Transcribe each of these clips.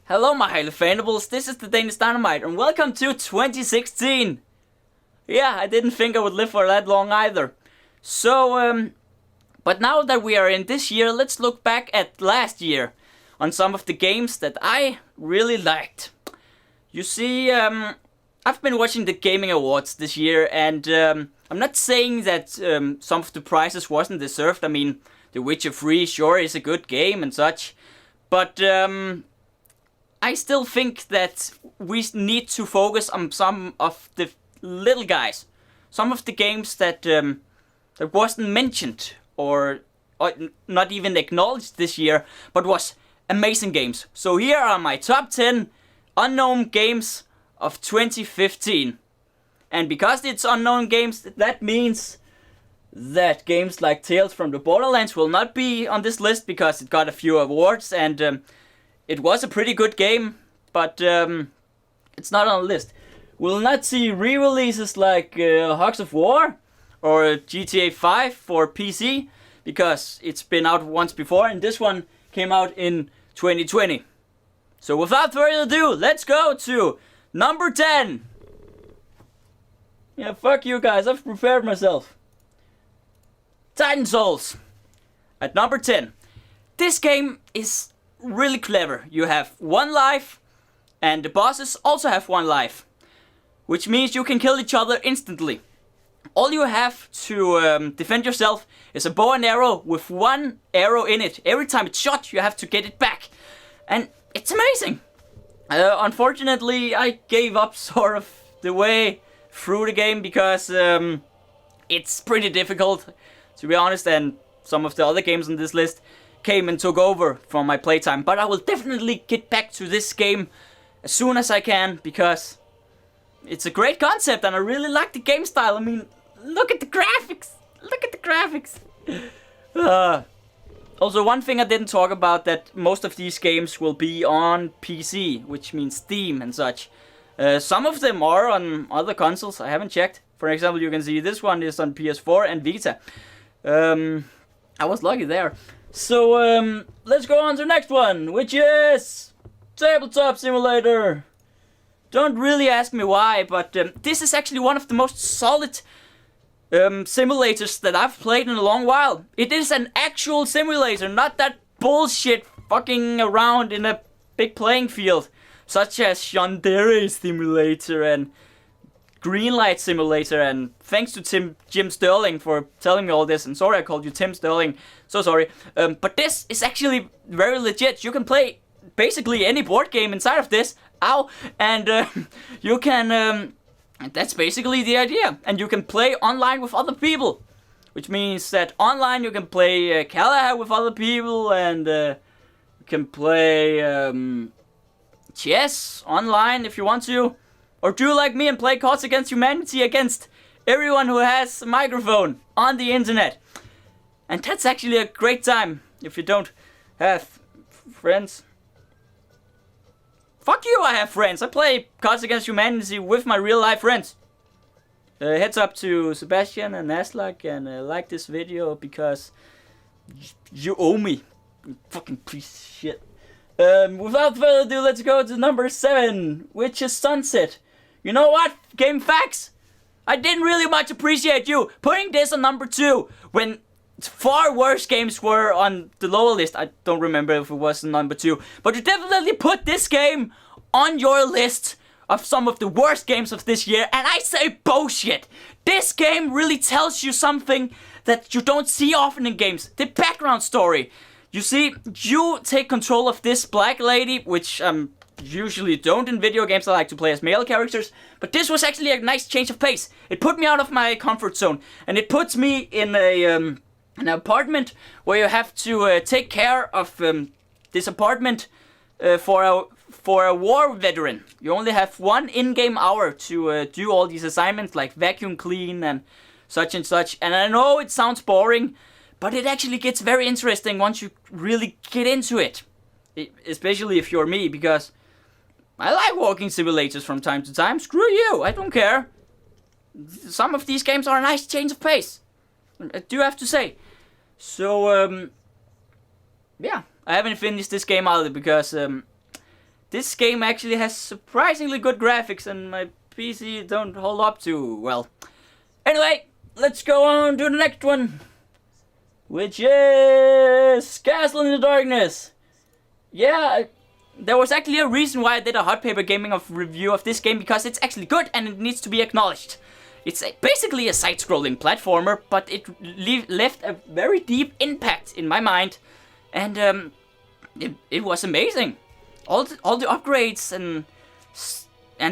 Hello my highly fanables, this is theDANISHdynamite and welcome to 2016! Yeah, I didn't think I would live for that long either. So, but now that we are in this year, let's look back at last year on some of the games that I really liked. You see, I've been watching the gaming awards this year and I'm not saying that some of the prizes wasn't deserved. I mean, The Witcher 3 sure is a good game and such, but I still think that we need to focus on some of the little guys. Some of the games that that wasn't mentioned or not even acknowledged this year, but was amazing games. So here are my top 10 unknown games of 2015. And because it's unknown games, that means that games like Tales from the Borderlands will not be on this list because it got a few awards and it was a pretty good game, but it's not on the list. We'll not see re-releases like Hogs of War or GTA 5 for PC because it's been out once before and this one came out in 2020. So without further ado, let's go to number 10. Yeah, fuck you guys, I've prepared myself. Titan Souls at number 10. This game is really clever. You have one life and the bosses also have one life, which means you can kill each other instantly. All you have to defend yourself is a bow and arrow with one arrow in it. Every time it's shot, you have to get it back. And it's amazing. Unfortunately, I gave up sort of the way through the game because it's pretty difficult, to be honest, and some of the other games on this list came and took over from my playtime. But I will definitely get back to this game as soon as I can because it's a great concept and I really like the game style. I mean, look at the graphics! Look at the graphics! Also, one thing I didn't talk about, that most of these games will be on PC, which means Steam and such. Some of them are on other consoles, I haven't checked. For example, you can see this one is on PS4 and Vita. I was lucky there. So, let's go on to the next one, which is Tabletop Simulator. Don't really ask me why, but this is actually one of the most solid simulators that I've played in a long while. It is an actual simulator, not that bullshit fucking around in a big playing field, such as Yandere Simulator and Greenlight Simulator, and thanks to Jim Sterling for telling me all this, and sorry I called you Tim Sterling, so sorry. But this is actually very legit. You can play basically any board game inside of this, and you can, that's basically the idea, and you can play online with other people, which means that online you can play Galahad with other people, and you can play chess online if you want to. Or do like me and play Cards Against Humanity against everyone who has a microphone on the internet. And that's actually a great time if you don't have friends. Fuck you, I have friends. I play Cards Against Humanity with my real life friends. Heads up to Sebastian and Aslak and like this video because you owe me. You fucking piece of shit. Without further ado, let's go to number 7, which is Sunset. You know what, Game Facts? I didn't really much appreciate you putting this on number 2 when far worse games were on the lower list. I don't remember if it was number 2, but you definitely put this game on your list of some of the worst games of this year, and I say bullshit. This game really tells you something that you don't see often in games. The background story. You see, you take control of this black lady, which usually don't in video games. I like to play as male characters, but this was actually a nice change of pace. It put me out of my comfort zone, and it puts me in an apartment where you have to take care of this apartment for a war veteran. You only have one in-game hour to do all these assignments like vacuum clean and such and such. And I know it sounds boring, but it actually gets very interesting once you really get into it. Especially if you're me, because I like walking simulators from time to time. Screw you, I don't care. Some of these games are a nice change of pace, I do have to say. So, yeah, I haven't finished this game either because this game actually has surprisingly good graphics, and my PC don't hold up too well. Anyway, let's go on to the next one, which is Castle in the Darkness. Yeah, there was actually a reason why I did a Hot Paper Gaming review of this game, because it's actually good and it needs to be acknowledged. It's basically a side-scrolling platformer, but it left a very deep impact in my mind, and it was amazing. All the upgrades and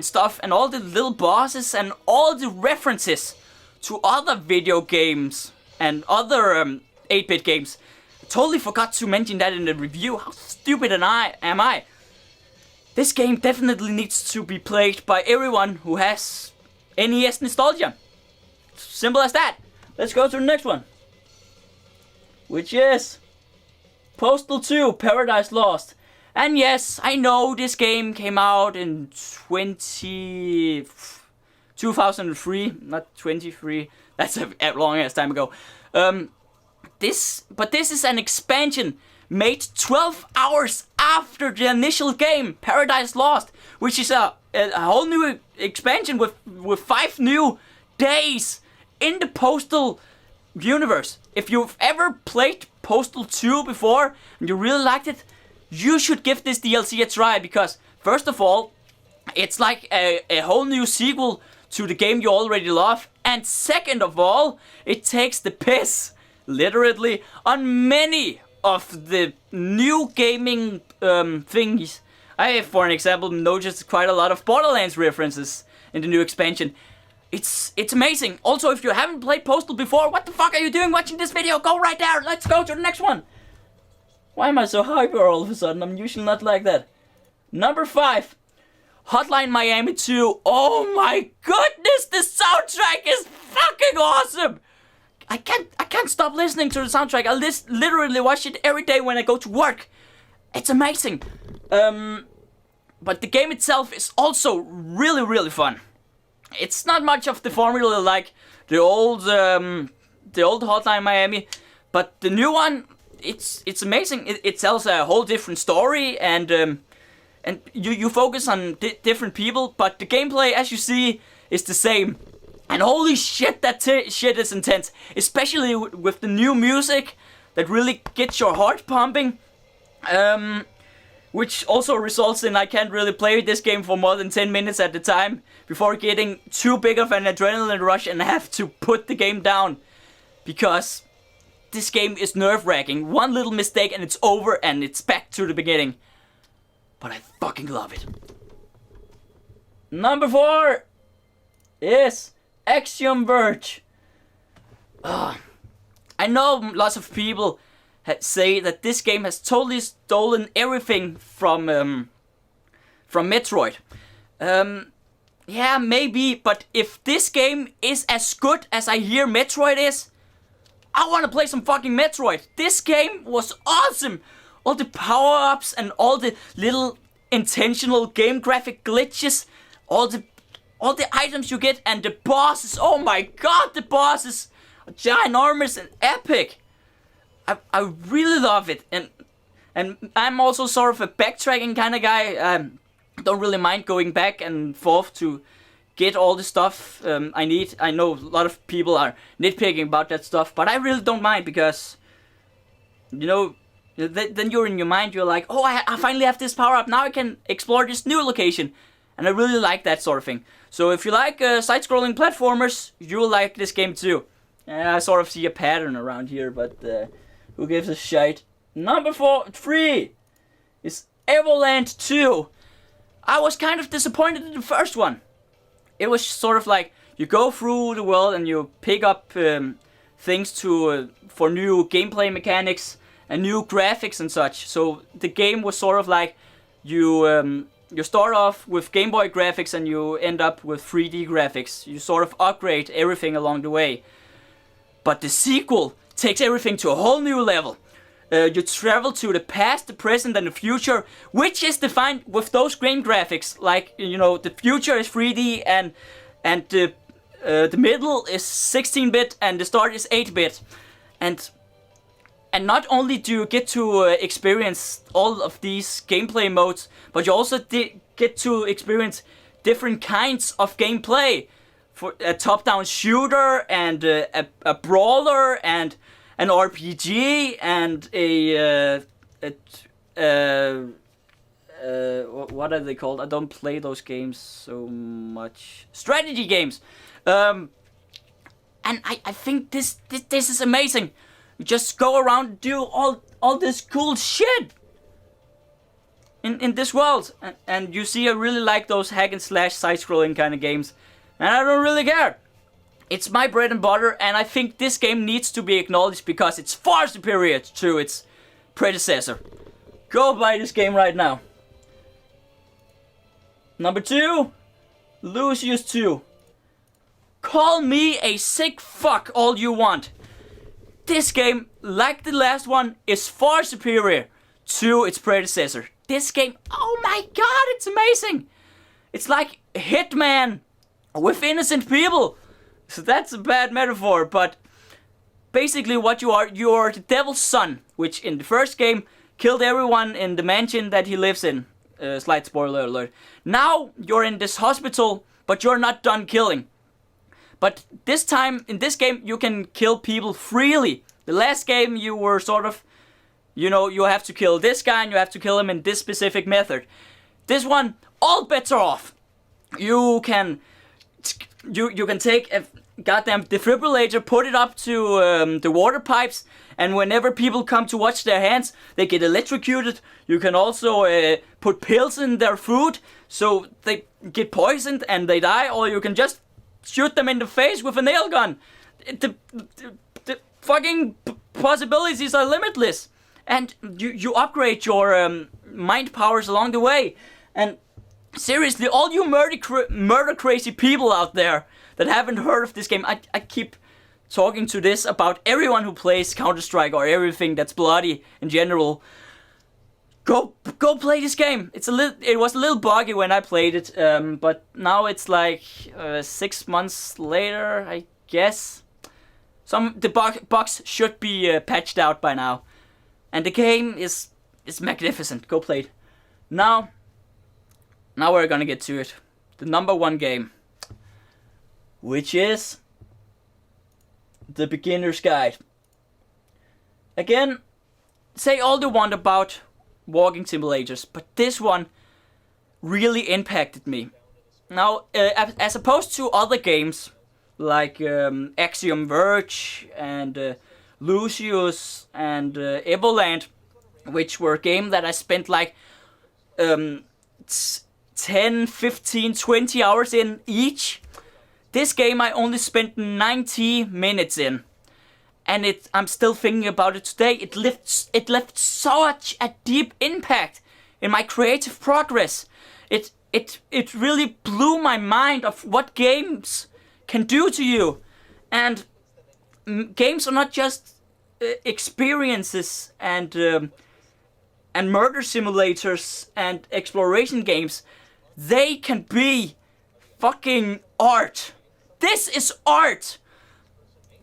stuff, and all the little bosses, and all the references to other video games and other 8-bit games. I totally forgot to mention that in the review. How stupid am I? This game definitely needs to be played by everyone who has NES nostalgia. Simple as that. Let's go to the next one, which is Postal 2 Paradise Lost. And yes, I know this game came out in 2003, not 23. That's a long ass time ago. This is an expansion made 12 hours after the initial game, Paradise Lost, which is a whole new expansion with 5 new days in the Postal universe. If you've ever played Postal 2 before and you really liked it, you should give this DLC a try, because first of all, it's like a whole new sequel to the game you already love, and second of all, it takes the piss, literally, on many of the new gaming thingies. I, for an example, noticed quite a lot of Borderlands references in the new expansion. It's amazing. Also, if you haven't played Postal before, what the fuck are you doing watching this video? Go right there. Let's go to the next one. Why am I so hyper all of a sudden? I'm usually not like that. Number 5. Hotline Miami 2. Oh my goodness, the soundtrack is fucking awesome. I can't stop listening to the soundtrack. I literally watch it every day when I go to work. It's amazing. But the game itself is also really, really fun. It's not much of the formula like the old Hotline Miami, but the new one, it's amazing. It tells a whole different story, and you focus on different people, but the gameplay, as you see, is the same. And holy shit, that shit is intense, especially with the new music that really gets your heart pumping. Which also results in I can't really play this game for more than 10 minutes at a time before getting too big of an adrenaline rush and have to put the game down. Because this game is nerve-wracking. One little mistake and it's over and it's back to the beginning. But I fucking love it. Number 4 is Axiom Verge. I know lots of people say that this game has totally stolen everything from Metroid. Yeah, maybe, but if this game is as good as I hear Metroid is, I want to play some fucking Metroid. This game was awesome. All the power-ups and all the little intentional game graphic glitches, all the items you get, and the bosses. Oh my god, the bosses are ginormous and epic. I really love it, and I'm also sort of a backtracking kind of guy. Don't really mind going back and forth to get all the stuff I need. I know a lot of people are nitpicking about that stuff, but I really don't mind, because, you know, then you're in your mind, you're like, oh, I finally have this power up, now I can explore this new location, and I really like that sort of thing. So if you like side-scrolling platformers, you'll like this game too. I sort of see a pattern around here, but who gives a shite? Number 3 is Evoland 2. I was kind of disappointed in the first one. It was sort of like you go through the world and you pick up things for new gameplay mechanics and new graphics and such. So the game was sort of like you start off with Game Boy graphics and you end up with 3D graphics. You sort of upgrade everything along the way. But the sequel takes everything to a whole new level. You travel to the past, the present, and the future, which is defined with those game graphics. Like, you know, the future is 3D, and the middle is 16-bit, and the start is 8-bit. And And not only do you get to experience all of these gameplay modes, but you also get to experience different kinds of gameplay. For a top-down shooter, and a brawler, and an RPG, and what are they called? I don't play those games so much. Strategy games. And I think this is amazing. You just go around and do all this cool shit in this world. And you see, I really like those hack and slash side-scrolling kind of games. And I don't really care. It's my bread and butter, and I think this game needs to be acknowledged because it's far superior to its predecessor. Go buy this game right now. Number 2, Lucius 2. Call me a sick fuck all you want. This game, like the last one, is far superior to its predecessor. This game, oh my god, it's amazing. It's like Hitman with innocent people. So that's a bad metaphor, but basically what you are the devil's son, which in the first game killed everyone in the mansion that he lives in. Slight spoiler alert. Now you're in this hospital, but you're not done killing. But this time, in this game, you can kill people freely. The last game you were sort of, you have to kill this guy and you have to kill him in this specific method. This one, all bets are off. You can take a goddamn defibrillator, put it up to the water pipes, and whenever people come to wash their hands, they get electrocuted. You can also put pills in their food, so they get poisoned and they die, or you can just shoot them in the face with a nail gun. The fucking possibilities are limitless, and you upgrade your mind powers along the way. And seriously, all you murder crazy people out there that haven't heard of this game, I keep talking to this about everyone who plays Counter-Strike or everything that's bloody in general. Go play this game. It was a little buggy when I played it, but now it's like 6 months later, I guess. The bugs should be patched out by now, and the game is magnificent. Go play it. Now we're gonna get to it. The number 1 game, which is The Beginner's Guide. Again, say all you want about walking simulators, but this one really impacted me. Now, as opposed to other games like Axiom Verge and Lucius and Evoland, which were games that I spent like 10, 15, 20 hours in each. This game I only spent 90 minutes in. And I'm still thinking about it today. It left such a deep impact in my creative progress. It really blew my mind of what games can do to you. And games are not just experiences and murder simulators and exploration games. They can be fucking art. This is art.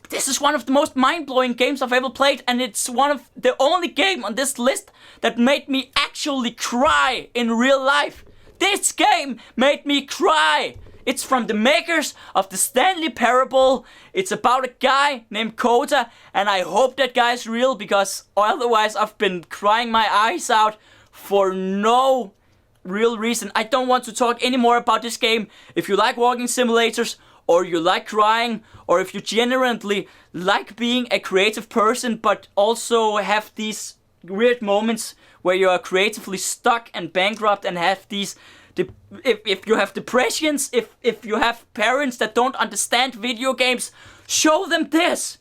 This is one of the most mind-blowing games I've ever played, and it's one of the only game on this list that made me actually cry in real life. This game made me cry. It's from the makers of the Stanley Parable. It's about a guy named Kota, and I hope that guy's real, because otherwise I've been crying my eyes out for no real reason. I don't want to talk anymore about this game. If you like walking simulators, or you like crying, or if you genuinely like being a creative person but also have these weird moments where you are creatively stuck and bankrupt and have these, if you have depressions, if you have parents that don't understand video games, show them this.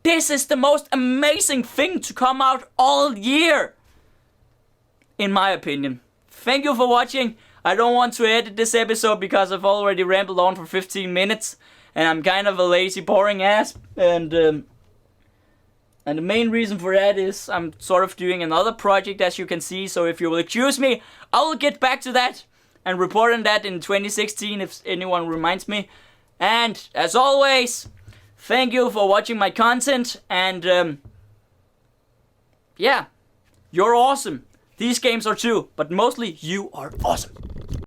This is the most amazing thing to come out all year, in my opinion. Thank you for watching. I don't want to edit this episode because I've already rambled on for 15 minutes, and I'm kind of a lazy, boring ass, and the main reason for that is I'm sort of doing another project, as you can see, so if you will excuse me, I will get back to that and report on that in 2016 if anyone reminds me. And as always, thank you for watching my content, and yeah, you're awesome. These games are too, but mostly you are awesome.